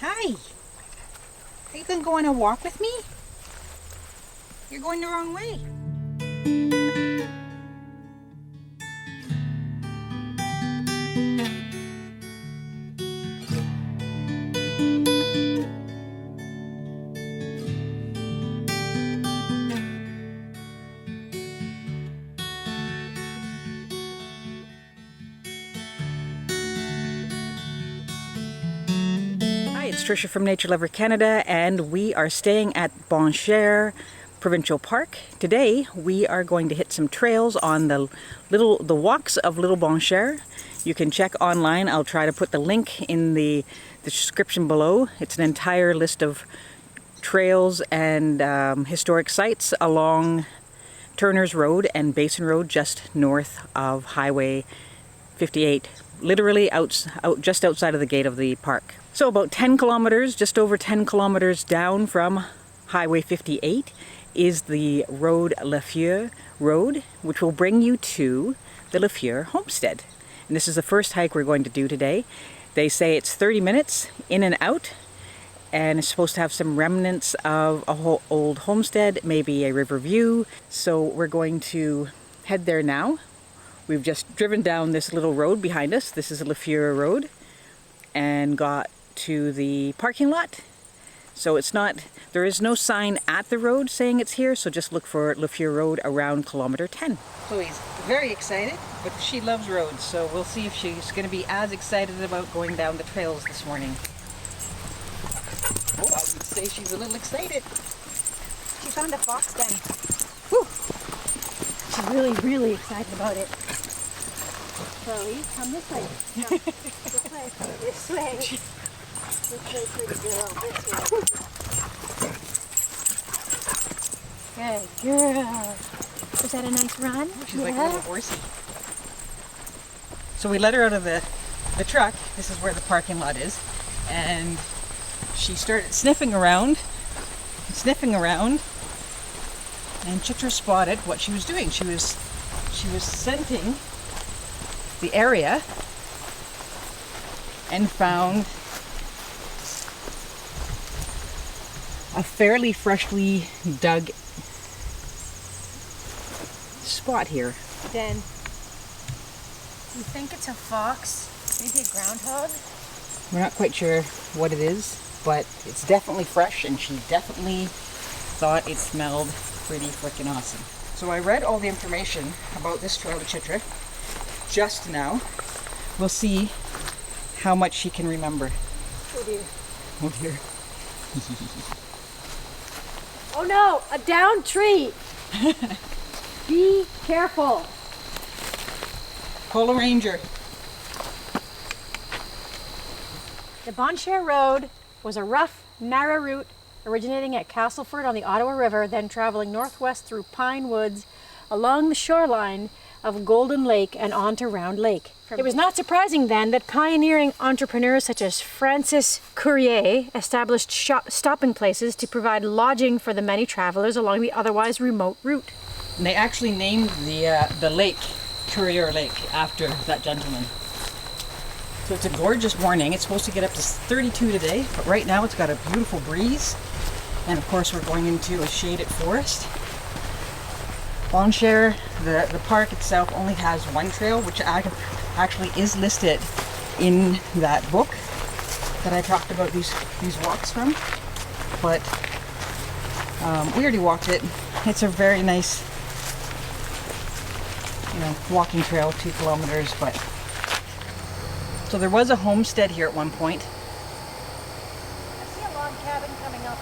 Hi. Are you going to go on a walk with me? You're going the wrong way. It's Tricia from Nature Lover Canada, and we are staying at Bon Cher Provincial Park. Today we are going to hit some trails on the walks of Little Bon Cher. You can check online. I'll try to put the link in the description below. It's an entire list of trails and historic sites along Turner's Road and Basin Road, just north of Highway 58, literally just outside of the gate of the park. So about 10 kilometers, just over 10 kilometers down from Highway 58 is the road Lafleur Road, which will bring you to the Lafleur Homestead. And this is the first hike we're going to do today. They say it's 30 minutes in and out, and it's supposed to have some remnants of a whole old homestead, maybe a river view. So we're going to head there now. We've just driven down this little road behind us. This is a Lafleur Road, and got to the parking lot. So there is no sign at the road saying it's here, so just look for Lafleur Road around kilometer 10. Chloe's very excited, but she loves roads, so we'll see if she's going to be as excited about going down the trails this morning. Oh, I would say she's a little excited. She found a fox den. Whew. She's really, really excited about it. Chloe, come this way. No, this way. This way. This way, pretty girl. This way. Good girl. Was that a nice run? She's like a little horsey. So we let her out of the truck. This is where the parking lot is. And she started sniffing around. And Chitra spotted what she was doing. She was scenting the area and found a fairly freshly dug spot here. Den. You think it's a fox? Maybe a groundhog? We're not quite sure what it is, but it's definitely fresh, and she definitely thought it smelled pretty freaking awesome. So I read all the information about this trail to Chitra just now. We'll see how much she can remember. Oh dear. Oh dear. Oh no, a downed tree. Be careful. Call a ranger. The Bon Cher Road was a rough, narrow route originating at Castleford on the Ottawa River, then traveling northwest through pine woods along the shoreline of Golden Lake and on to Round Lake. It was not surprising then that pioneering entrepreneurs such as Francis Curriers established stopping places to provide lodging for the many travelers along the otherwise remote route. And they actually named the lake Curriers Lake after that gentleman. So it's a gorgeous morning. It's supposed to get up to 32 today, but right now it's got a beautiful breeze. And of course we're going into a shaded forest. Bon Cher, the park itself only has one trail, which actually is listed in that book that I talked about these walks from. But we already walked it. It's a very nice, walking trail, 2 kilometers, but so there was a homestead here at one point. I see a log cabin coming up.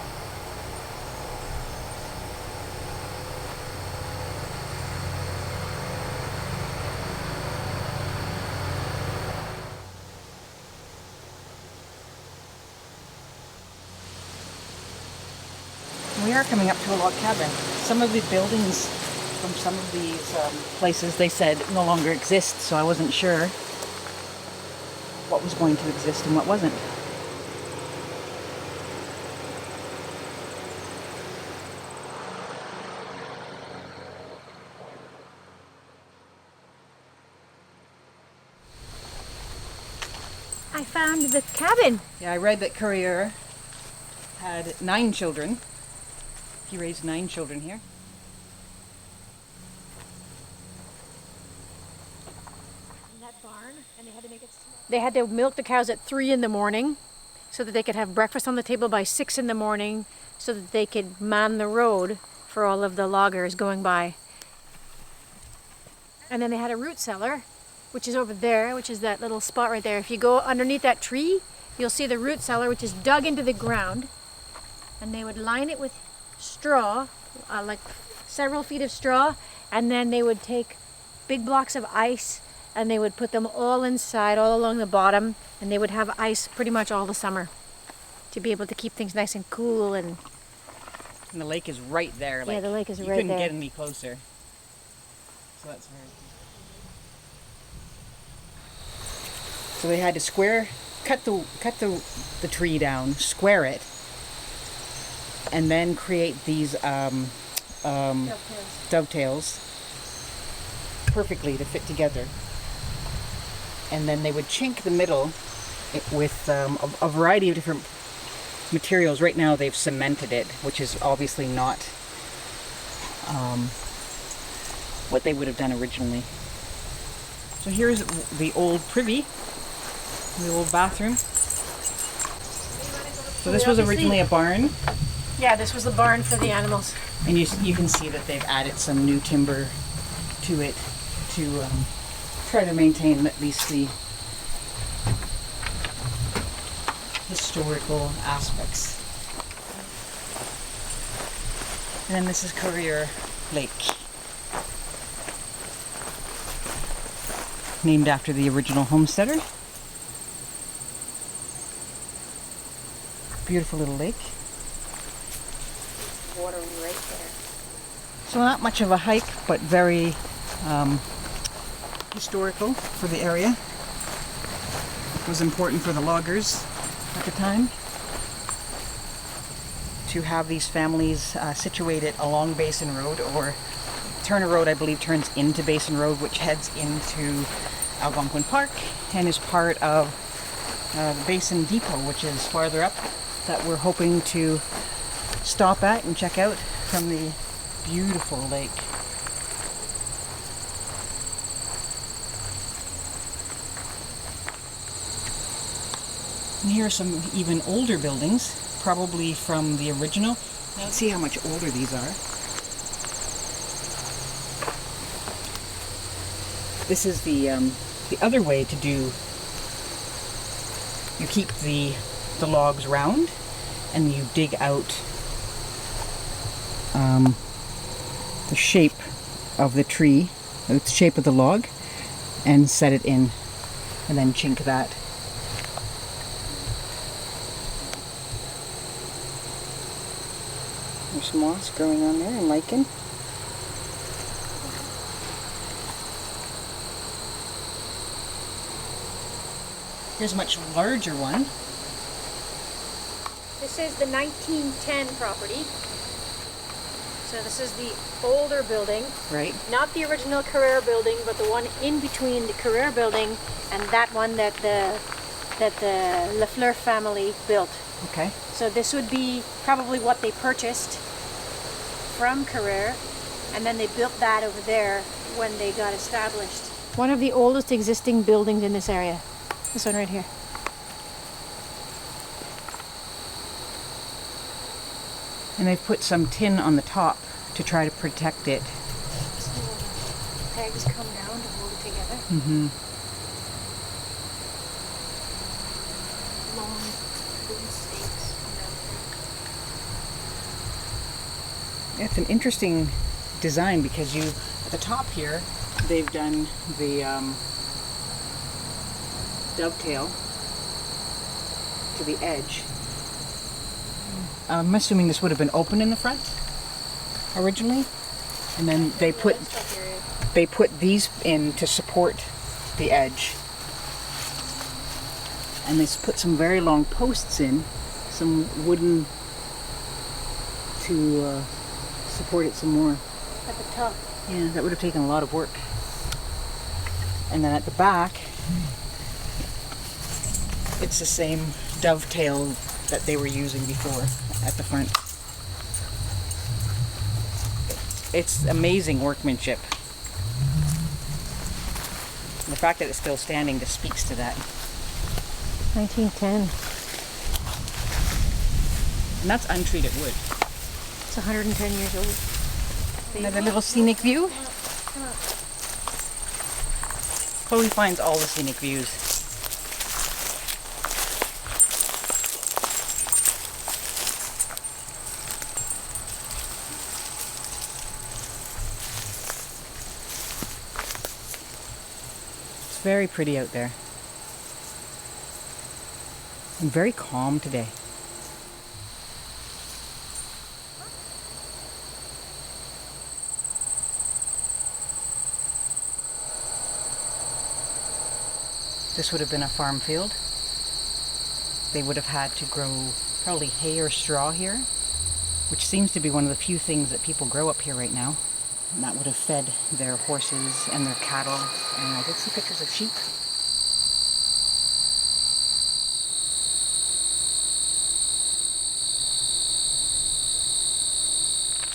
We are coming up to a log cabin. Some of the buildings from some of these places, they said no longer exist, so I wasn't sure what was going to exist and what wasn't. I I found the cabin. Yeah, I read that Currier had 9 children. He raised 9 children here. That barn, and they had to make it small. They had to milk the cows at 3 in the morning so that they could have breakfast on the table by 6 in the morning so that they could man the road for all of the loggers going by. And then they had a root cellar, which is over there, which is that little spot right there. If you go underneath that tree, you'll see the root cellar, which is dug into the ground. And they would line it with straw, like several feet of straw, and then they would take big blocks of ice and they would put them all inside, all along the bottom, and they would have ice pretty much all the summer to be able to keep things nice and cool. And the lake is right there. yeah, the lake is right there. You couldn't there. get any closer. So that's very cool. So they had to cut the tree down, square it, and then create these dovetails perfectly to fit together. And then they would chink the middle with a variety of different materials. Right now they've cemented it, which is obviously not what they would have done originally. So here's the old Privy, the old bathroom. So this was originally a barn. Yeah, this was the barn for the animals. And you can see that they've added some new timber to it to try to maintain at least the historical aspects. And then this is Curriers Lake, named after the original homesteader. Beautiful little lake. Water right there. So not much of a hike, but very historical for the area. It was important for the loggers at the time to have these families situated along Basin Road, or Turner Road, I believe, turns into Basin Road, which heads into Algonquin Park and is part of the Basin Depot, which is farther up, that we're hoping to stop at and check out from the beautiful lake. And here are some even older buildings, probably from the original. Now let's see how much older these are. This is the other way to do. You keep the logs round, and you dig out the shape of the tree, the shape of the log, and set it in, and then chink that. There's moss growing on there and lichen. Here's a much larger one. This is the 1910 property. So this is the older building. Right. Not the original Currier building, but the one in between the Currier building and that one that the Lafleur family built. Okay. So this would be probably what they purchased from Currier, and then they built that over there when they got established. One of the oldest existing buildings in this area. This one right here. And they've put some tin on the top to try to protect it. So pegs come down to hold it together. Mm-hmm. Long wooden stakes come down. It's an interesting design because at the top here, they've done the dovetail to the edge. I'm assuming this would have been open in the front originally, and then they put these in to support the edge, and they put some very long posts in, some wooden to support it some more. At the top. Yeah, that would have taken a lot of work. And then at the back, it's the same dovetail that they were using before at the front. It's amazing workmanship. The fact that it's still standing just speaks to that. 1910. And that's untreated wood. It's 110 years old. Another little scenic view. Chloe finds all the scenic views. It's very pretty out there. And very calm today. This would have been a farm field. They would have had to grow probably hay or straw here, which seems to be one of the few things that people grow up here right now. And that would have fed their horses and their cattle. And I did see pictures of sheep.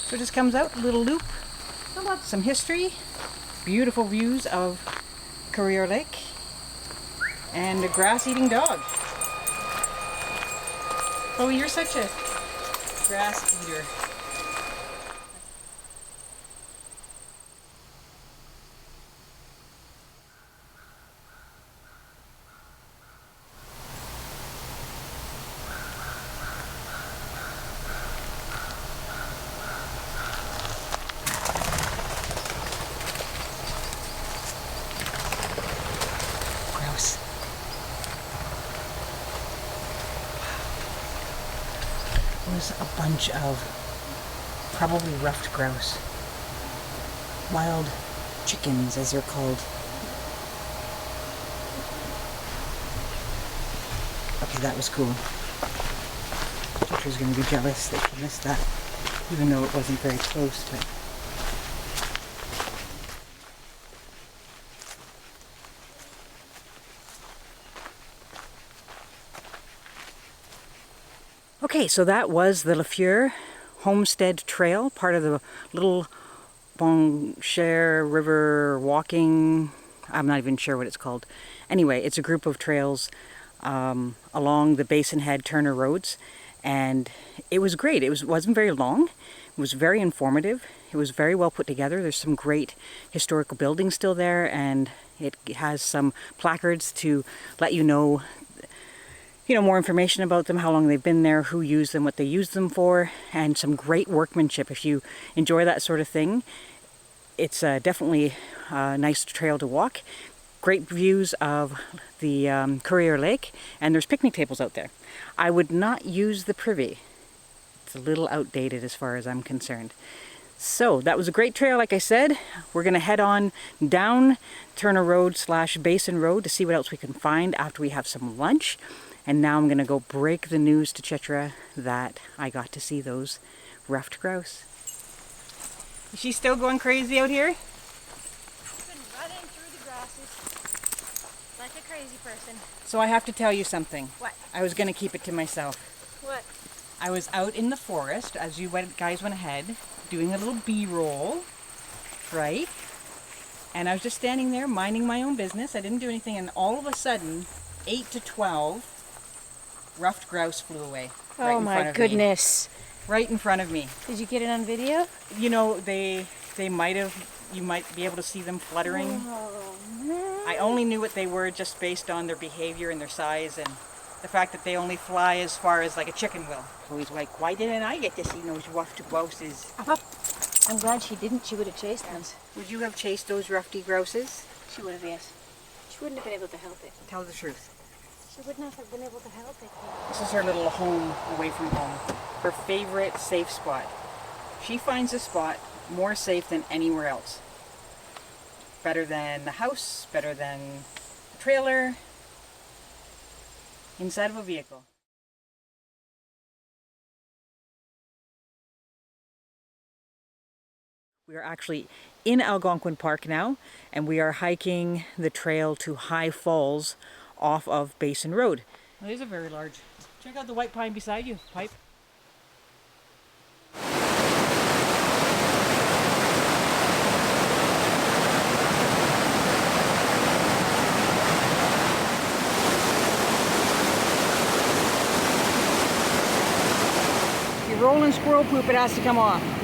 So it just comes out, a little loop, some history, beautiful views of Curriers Lake, and a grass-eating dog. Oh, you're such a grass eater. Grouse. Was a bunch of probably ruffed grouse. Wild chickens, as they're called. Okay, that was cool. Teacher's gonna be jealous that she missed that, even though it wasn't very close, but okay, so that was the Lafleur Homestead Trail, part of the little Bon Cher River walking. I'm not even sure what it's called. Anyway, it's a group of trails along the Basin Head Turner roads, and it was great. It wasn't very long. It was very informative. It was very well put together. There's some great historical buildings still there, and it has some placards to let you know more information about them, how long they've been there, who used them, what they used them for, and some great workmanship. If you enjoy that sort of thing, it's definitely a nice trail to walk. Great views of the Curriers Lake, and there's picnic tables out there. I would not use the Privy. It's a little outdated as far as I'm concerned. So that was a great trail, like I said. We're going to head on down Turner Road / Basin Road to see what else we can find after we have some lunch. And now I'm going to go break the news to Chitra that I got to see those ruffed grouse. Is she still going crazy out here? I've been running through the grasses like a crazy person. So I have to tell you something. What? I was going to keep it to myself. What? I was out in the forest as you guys went ahead, doing a little B-roll, right? And I was just standing there minding my own business. I didn't do anything, and all of a sudden, 8 to 12 ruffed grouse flew away. Right Oh in my front of goodness. Me. Right in front of me. Did you get it on video? You know, they might have, you might be able to see them fluttering. Oh, man. I only knew what they were just based on their behavior and their size and the fact that they only fly as far as like a chicken will. So he's like, why didn't I get to see those ruffed grouses? I'm glad she didn't. She would have chased them. Would you have chased those ruffed grouses? She would have, yes. She wouldn't have been able to help it. Tell the truth. She wouldn't have been able to help it. This is her little home away from home. Her favorite safe spot. She finds a spot more safe than anywhere else. Better than the house, better than the trailer, inside of a vehicle. We are actually in Algonquin Park now, and we are hiking the trail to High Falls off of Basin Road. These are very large. Check out the white pine beside you, Pipe. If you roll in squirrel poop, it has to come off.